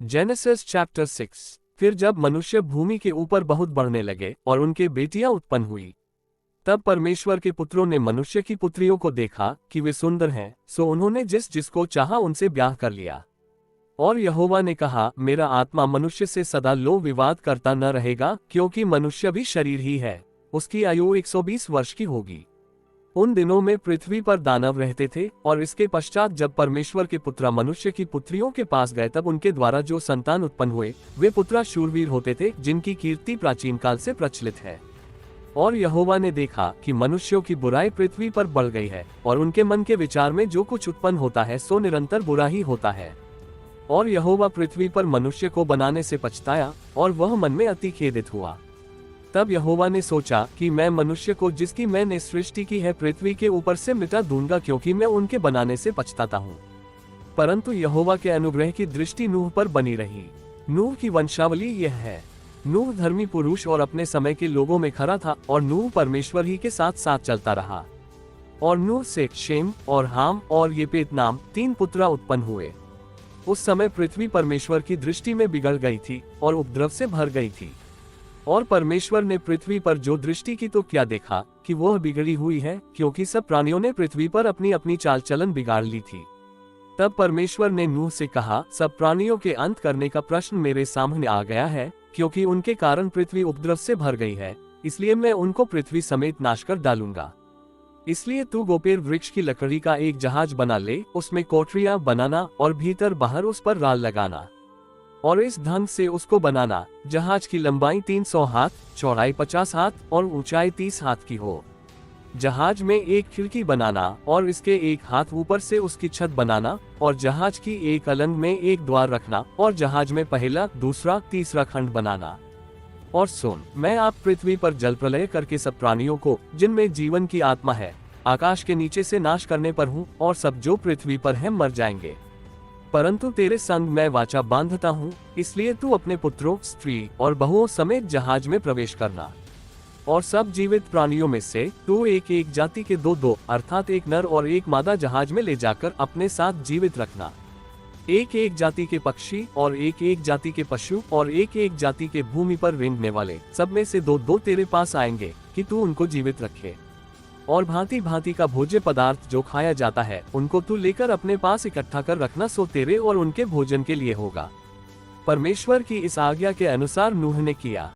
Genesis chapter 6। फिर जब मनुष्य भूमि के ऊपर बहुत बढ़ने लगे और उनके बेटियां उत्पन्न हुई, तब परमेश्वर के पुत्रों ने मनुष्य की पुत्रियों को देखा कि वे सुंदर हैं, सो उन्होंने जिसको चाहा उनसे ब्याह कर लिया। और यहोवा ने कहा, मेरा आत्मा मनुष्य से सदा लो विवाद करता न रहेगा, क्योंकि मनुष्य भी शरीर ही है, उसकी आयु 120 वर्ष की होगी। उन दिनों में पृथ्वी पर दानव रहते थे, और इसके पश्चात जब परमेश्वर के पुत्र मनुष्य की पुत्रियों के पास गए, तब उनके द्वारा जो संतान उत्पन्न हुए वे पुत्र शूरवीर होते थे, जिनकी कीर्ति प्राचीन काल से प्रचलित है। और यहोवा ने देखा कि मनुष्यों की बुराई पृथ्वी पर बढ़ गई है, और उनके मन के विचार में जो कुछ उत्पन्न होता है सो निरंतर बुरा ही होता है। और यहोवा पृथ्वी पर मनुष्य को बनाने से पछताया, और वह मन में अति खेदित हुआ। तब यहोवा ने सोचा कि मैं मनुष्य को जिसकी मैंने सृष्टि की है पृथ्वी के ऊपर से मिटा दूंगा, क्योंकि मैं उनके बनाने से पछताता हूँ। परंतु यहोवा के अनुग्रह की दृष्टि नूह पर बनी रही। नूह की वंशावली यह है। नूह धर्मी पुरुष और अपने समय के लोगों में खरा था, और नूह परमेश्वर ही के साथ साथ चलता रहा। और नूह से शेम और हाम और येपेत नाम 3 पुत्र उत्पन्न हुए। उस समय पृथ्वी परमेश्वर की दृष्टि में बिगड़ गई थी और उपद्रव से भर गई थी। और परमेश्वर ने पृथ्वी पर जो दृष्टि की तो क्या देखा कि वह बिगड़ी हुई है, क्योंकि सब प्राणियों ने पृथ्वी पर अपनी अपनी चाल चलन बिगाड़ ली थी। तब परमेश्वर ने नूह से कहा, सब प्राणियों के अंत करने का प्रश्न मेरे सामने आ गया है, क्योंकि उनके कारण पृथ्वी उपद्रव से भर गई है, इसलिए मैं उनको पृथ्वी समेत नाश कर डालूंगा। इसलिए तू गोपेर वृक्ष की लकड़ी का एक जहाज बना ले, उसमें कोठरियां बनाना और भीतर बाहर उस पर राल लगाना, और इस ढंग से उसको बनाना, जहाज की लंबाई 300 हाथ, चौड़ाई 50 हाथ और ऊंचाई 30 हाथ की हो। जहाज में एक खिड़की बनाना और इसके एक हाथ ऊपर से उसकी छत बनाना, और जहाज की एक अलंग में एक द्वार रखना, और जहाज में पहला, दूसरा, तीसरा खंड बनाना। और सुन, मैं आप पृथ्वी पर जल प्रलय करके सब प्राणियों को जिनमें जीवन की आत्मा है आकाश के नीचे से नाश करने पर हूँ, और सब जो पृथ्वी पर है मर जाएंगे। परंतु तेरे संग मैं वाचा बांधता हूँ, इसलिए तू अपने पुत्रों, स्त्री और बहुओं समेत जहाज में प्रवेश करना। और सब जीवित प्राणियों में से तू एक एक जाति के 2-2 अर्थात एक नर और एक मादा जहाज में ले जाकर अपने साथ जीवित रखना। एक एक जाति के पक्षी और एक एक जाति के पशु और एक एक जाति के भूमि पर रेंगने वाले सब में से 2-2 तेरे पास आएंगे, कि तू उनको जीवित रखे। और भांति भांति का भोज्य पदार्थ जो खाया जाता है उनको तू लेकर अपने पास इकट्ठा कर रखना, सो तेरे और उनके भोजन के लिए होगा। परमेश्वर की इस आज्ञा के अनुसार नूह ने किया।